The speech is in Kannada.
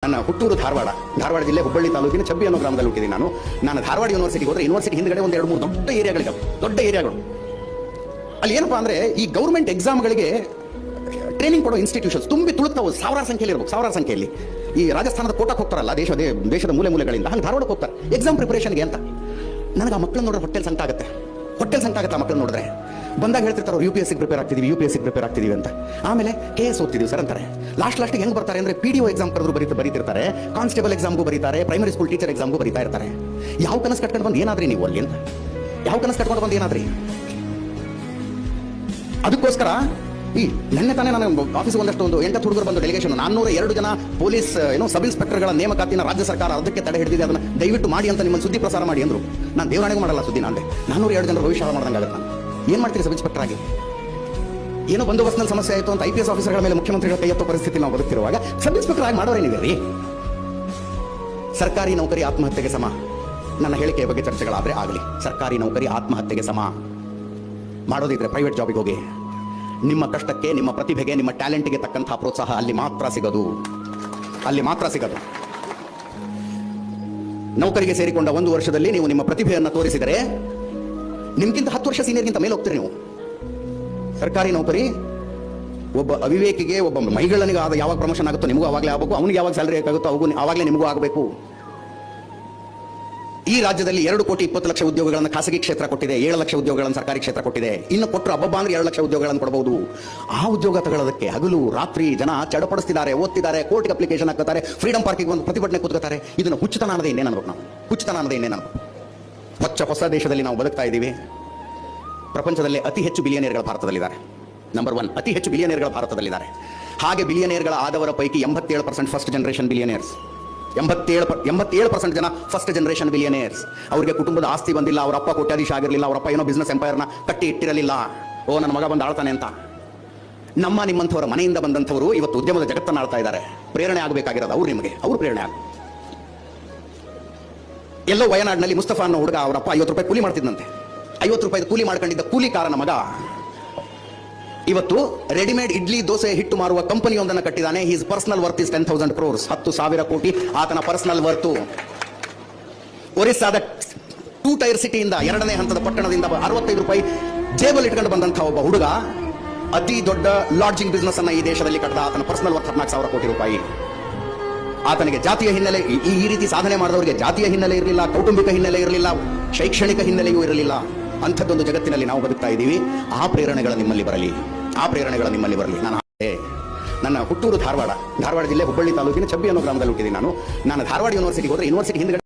ನನ್ನ ಹುಟ್ಟೂರು ಧಾರವಾಡ ಜಿಲ್ಲೆ ಹುಬ್ಬಳ್ಳಿ ತಾಲೂಕಿನ ಚಬ್ಬಿ ಅನ್ನೋ ಗ್ರಾಮದಲ್ಲಿ ಹುಟ್ಟಿದ್ದೀನಿ ನಾನು ಧಾರವಾಡ ಯೂನಿವರ್ಸಿಟಿಗೆ ಹೋದ್ರೆ ಯೂನಿವರ್ಸಿಟಿ ಹಿಂದ್ಗಡೆ ಒಂದು 2-3 ದೊಡ್ಡ ಏರಿಯಾಗಳು ಅಲ್ಲಿ ಏನಪ್ಪಾ ಅಂದ್ರೆ ಈ ಗೌರ್ಮೆಂಟ್ ಎಕ್ಸಾಮ್ಗಳಿಗೆ ಟ್ರೈನಿಂಗ್ ಕೊಡೋ ಇನ್ಸ್ಟಿಟ್ಯೂಷನ್ಸ್ ತುಂಬಿ ತುಳುಕ್ತಾವೆ, ಸಾವಿರಾರು ಸಂಖ್ಯೆಯಲ್ಲಿ ಈ ರಾಜಸ್ಥಾನದ ಕೋಟಕ್ಕೆ ಹೋಗ್ತಾರಲ್ಲ ದೇಶದ ಮೂಲೆಗಳಿಂದ ಹಂಗೆ ಧಾರವಾಡಕ್ಕೆ ಹೋಗ್ತಾರೆ ಎಕ್ಸಾಮ್ ಪ್ರಿಪರೇಷನ್ಗೆ ಅಂತ. ನನಗೆ ಆ ಮಕ್ಕಳನ್ನ ನೋಡಿದ್ರೆ ಹೊಟ್ಟೆಲ್ ಸಂಕಟ ಆಗುತ್ತೆ ಆ ಮಕ್ಕಳನ್ನ ನೋಡಿದ್ರೆ. ಬಂದಾಗ ಹೇಳ್ತಿರ್ತಾರೆ UPSC ಪ್ರಿಪೇರ್ ಆಗ್ತಿದೀವಿ ಅಂತ. ಆಮೇಲೆ KS ಓದ್ತಿದೀವಿ ಸರ್ ಅಂತಾರೆ. ಲಾಸ್ಟ್ ಹೆಂಗ್ ಬರ್ತಾರೆ ಅಂದ್ರೆ PDO ಎಕ್ಸಾಮ್ ಕರೆದ್ರು ಬರೀತಿರ್ತಾರೆ, ಕಾನ್ಸ್ಟೇಬಲ್ ಎಕ್ಸಾಮ್ಗೂ ಬರೀತಾರೆ, ಪ್ರೈಮರಿ ಸ್ಕೂಲ್ ಟೀಚರ್ ಎಕ್ಸಾಮ್ಗೂ ಬರೀತಾ ಇರ್ತಾರೆ. ಯಾವ ಕನಸು ಕಟ್ಕೊಂಡು ಬಂದು ಏನಾದ್ರಿ ನೀವು ಅಲ್ಲಿ ಅಂತ? ಅದಕ್ಕೋಸ್ಕರ ನೆನ್ನೆ ತಾನೇ ನಾನು ಆಫೀಸ್ ಒಂದಷ್ಟು 8 ಹುಡುಗರು ಬಂದು ಡೆಲಿಗೇಷನ್ 402 ಜನ ಪೊಲೀಸ್ ಸಬ್ ಇನ್ಸ್ಪೆಕ್ಟರ್ಗಳ ನೇಮಕಾತಿನ ರಾಜ್ಯ ಸರ್ಕಾರ ಅದಕ್ಕೆ ತಡೆ ಹಿಡಿದಿದೆ, ಅದನ್ನ ದಯವಿಟ್ಟು ಮಾಡಿ ಅಂತ ನಿಮ್ಮನ್ನು ಸುದ್ದಿ ಪ್ರಸಾರ ಮಾಡಿ ಅಂದ್ರು. ನಾನು ದೇವರಾಣೆಗೂ ಮಾಡಲ್ಲ ಸುದ್ದಿ. ನಾನು 402 ಜನರ ಭವಿಷ್ಯ ಮಾಡ್ದಂಗಾಗತ್ತೆ. ನಾನು ಏನ್ ಮಾಡ್ತೀರಿ ಸಬ್ ಇನ್ಸ್ಪೆಕ್ಟರ್ ಆಗಿ? ಏನೋ ಬಂದೋಬಸ್ತ್ನಲ್ಲಿ ಸಮಸ್ಯೆ ಆಯಿತು ಅಂತ IPS ಆಫೀಸರ್ಗಳ ಮೇಲೆ ಮುಖ್ಯಮಂತ್ರಿಗಳ ಕೈ ಎತ್ತೋ ಪರಿಸ್ಥಿತಿ ನಾವು ಬದುಕ್ತಿರುವಾಗ ಸಬ್ ಇನ್ಸ್ಪೆಕ್ಟರ್ ಆಗಿ ಮಾಡೋರೇನಿದೆ? ಸರ್ಕಾರಿ ನೌಕರಿ ಆತ್ಮಹತ್ಯೆಗೆ ಸಮ. ನನ್ನ ಹೇಳಿಕೆಯ ಬಗ್ಗೆ ಚರ್ಚೆಗಳಾದ್ರೆ ಆಗಲಿ. ಸರ್ಕಾರಿ ನೌಕರಿ ಆತ್ಮಹತ್ಯೆಗೆ ಸಮ. ಮಾಡೋದಿದ್ರೆ ಪ್ರೈವೇಟ್ ಜಾಬಿಗೆ ಹೋಗಿ. ನಿಮ್ಮ ಕಷ್ಟಕ್ಕೆ, ನಿಮ್ಮ ಪ್ರತಿಭೆಗೆ, ನಿಮ್ಮ ಟ್ಯಾಲೆಂಟ್ಗೆ ತಕ್ಕಂತಹ ಪ್ರೋತ್ಸಾಹ ಅಲ್ಲಿ ಮಾತ್ರ ಸಿಗೋದು. ನೌಕರಿಗೆ ಸೇರಿಕೊಂಡ 1 ವರ್ಷದಲ್ಲಿ ನೀವು ನಿಮ್ಮ ಪ್ರತಿಭೆಯನ್ನು ತೋರಿಸಿದರೆ ನಿಮ್ಗಿಂತ 10 ವರ್ಷ ಸೀನಿಯರ್ಗಿಂತ ಮೇಲೆ ಹೋಗ್ತೀರಿ ನೀವು. ಸರ್ಕಾರಿ ನೌಕರಿ ಒಬ್ಬ ಅವಿವೇಕಿಗೆ, ಒಬ್ಬ ಮೈಗಳನಿಗೆ ಯಾವಾಗ ಪ್ರಮೋಷನ್ ಆಗುತ್ತೋ ನಿಮಗೂ ಅವಾಗಲೇ ಆಗಬೇಕು, ಅವನಿಗೆ ಯಾವಾಗ ಸ್ಯಾಲರಿ ಆಗುತ್ತೋ ಅವಾಗಲೇ ನಿಮಗೂ ಆಗಬೇಕು. ಈ ರಾಜ್ಯದಲ್ಲಿ 2,20,00,000 ಉದ್ಯೋಗಗಳನ್ನು ಖಾಸಗಿ ಕ್ಷೇತ್ರ ಕೊಟ್ಟಿದೆ, 7 ಲಕ್ಷ ಉದ್ಯೋಗಗಳನ್ನು ಸರ್ಕಾರಿ ಕ್ಷೇತ್ರ ಕೊಟ್ಟಿದೆ. ಇನ್ನು ಕೊಟ್ಟರು ಹಬ್ಬ ಅಂದ್ರೆ 2 ಲಕ್ಷ ಉದ್ಯೋಗಗಳನ್ನು ಕೊಡಬಹುದು. ಆ ಉದ್ಯೋಗ ತಗೊಳ್ಳೋದಕ್ಕೆ ಹಗಲು ರಾತ್ರಿ ಜನ ಚಡಪಡಿಸ್ತಿದ್ದಾರೆ, ಓದ್ತಿದ್ದಾರೆ, ಕೋರ್ಟ್ಗೆ ಅಪ್ಲಿಕೇಶನ್ ಹಾಕ್ತಾರೆ, ಫ್ರೀಡಂ ಪಾರ್ಕಿಗೆ ಒಂದು ಪ್ರತಿಭಟನೆ ಕೂತ್ಕೋತಾರೆ. ಇದನ್ನು ಹುಚ್ಚುತನ ಅನ್ನೋದೇ ಇನ್ನೇನು ಅನ್ಬೇಕು? ಹೊಸ ದೇಶದಲ್ಲಿ ನಾವು ಬದುಕ್ತಾ ಇದ್ದೀವಿ. ಪ್ರಪಂಚದಲ್ಲೇ ಅತಿ ಹೆಚ್ಚು ಬಿಲಿಯನೇರ್ಗಳ ಭಾರತದಲ್ಲಿದ್ದಾರೆ. ನಂಬರ್ 1 ಅತಿ ಹೆಚ್ಚು ಬಿಲಿಯನೇರ್ಗಳ ಭಾರತದಲ್ಲಿದ್ದಾರೆ. ಹಾಗೆ ಬಿಲಿಯನೇರ್ಗಳ ಆದವರ ಪೈಕಿ 87% ಫಸ್ಟ್ ಜನರೇಷನ್ ಬಿಲಿಯನೇರ್ಸ್. 87% ಜನ ಫಸ್ಟ್ ಜನರೇಷನ್ ಬಿಲಿಯನೇರ್ಸ್. ಅವರಿಗೆ ಕುಟುಂಬದ ಆಸ್ತಿ ಬಂದಿಲ್ಲ, ಅವರ ಅಪ್ಪ ಕೋಟ್ಯಾಧೀಶ ಆಗಿರಲಿಲ್ಲ, ಅವರಪ್ಪ ಏನೋ ಬಿಸ್ನೆಸ್ ಎಂಪೈರ್ನ ಕಟ್ಟಿ ಇಟ್ಟಿರಲಿಲ್ಲ, ನನ್ನ ಮಗ ಬಂದು ಆಳ್ತಾನೆ ಅಂತ. ನಿಮ್ಮಂಥವರ ಮನೆಯಿಂದ ಬಂದಂಥವರು ಇವತ್ತು ಉದ್ಯಮದ ಜಗತ್ತನ್ನು ಆಳ್ತಾ ಇದ್ದಾರೆ. ಪ್ರೇರಣೆ ಆಗಬೇಕಾಗಿರೋದು ಅವ್ರು ಪ್ರೇರಣೆ ಆಗ. ಎಲ್ಲೋ ವಯನಾಡಿನಲ್ಲಿ ಮುಸ್ತಫಾ ಅನ್ನೋ ಹುಡುಗ, ಅವರಪ್ಪ 50 ರೂಪಾಯಿ ಕೂಲಿ ಮಾಡ್ತಿದ್ದಂತೆ. 50 ರೂಪಾಯಿ ಕೂಲಿ ಮಾಡ್ಕೊಂಡಿದ್ದ ಕೂಲಿಕಾರನ ಮಗ ಇವತ್ತು ರೆಡಿಮೇಡ್ ಇಡ್ಲಿ ದೋಸೆ ಹಿಟ್ಟು ಮಾರುವ ಕಂಪನಿಯೊಂದನ್ನು ಕಟ್ಟಿದ್ದಾನೆ. His personal worth is 10,000 crores. 10,000 ಕೋಟಿ ಆತನ ಪರ್ಸನಲ್ ವರ್ತು. ಒರಿಸ್ಸಾದ 2 ಟೈರ್ ಸಿಟಿಯಿಂದ, 2ನೇ ಹಂತದ ಪಟ್ಟಣದಿಂದ 65 ರೂಪಾಯಿ ಜೇಬಲ್ ಇಟ್ಕೊಂಡು ಬಂದಂತಹ ಒಬ್ಬ ಹುಡುಗ ಅತಿ ದೊಡ್ಡ ಲಾಡ್ಜಿಂಗ್ ಬಿಸ್ನೆಸ್ ಅನ್ನ ಈ ದೇಶದಲ್ಲಿ ಕಟ್ಟಿದ. ಆತನ ಪರ್ಸನಲ್ ವರ್ತ್ 14,000 ಕೋಟಿ ರೂಪಾಯಿ. ಆತನಿಗೆ ಜಾತಿಯ ಹಿನ್ನೆಲೆ, ಈ ರೀತಿ ಸಾಧನೆ ಮಾಡಿದವರಿಗೆ ಜಾತಿಯ ಹಿನ್ನೆಲೆ ಇರಲಿಲ್ಲ, ಕೌಟುಂಬಿಕ ಹಿನ್ನೆಲೆ ಇರಲಿಲ್ಲ, ಶೈಕ್ಷಣಿಕ ಹಿನ್ನೆಲೆಯೂ ಇರಲಿಲ್ಲ. ಅಂಥದ್ದೊಂದು ಜಗತ್ತಿನಲ್ಲಿ ನಾವು ಬದುಕ್ತಾ ಇದ್ದೀವಿ. ಆ ಪ್ರೇರಣೆಗಳು ನಿಮ್ಮಲ್ಲಿ ಬರಲಿ. ನನ್ನ ಹುಟ್ಟೂರು ಧಾರವಾಡ ಜಿಲ್ಲೆ ಹುಬ್ಬಳ್ಳಿ ತಾಲೂಕಿನ ಚಬ್ಬಿ ಅನ್ನೋ ಗ್ರಾಮದಲ್ಲಿ ಹುಟ್ಟಿದ್ದೀನಿ ನಾನು ಧಾರವಾಡ ಯೂನಿವರ್ಸಿಟಿಗೆ ಹೋದ್ರೆ ಯೂನಿವರ್ಸಿಟಿ ಹಿಂದ್ಗಡೆ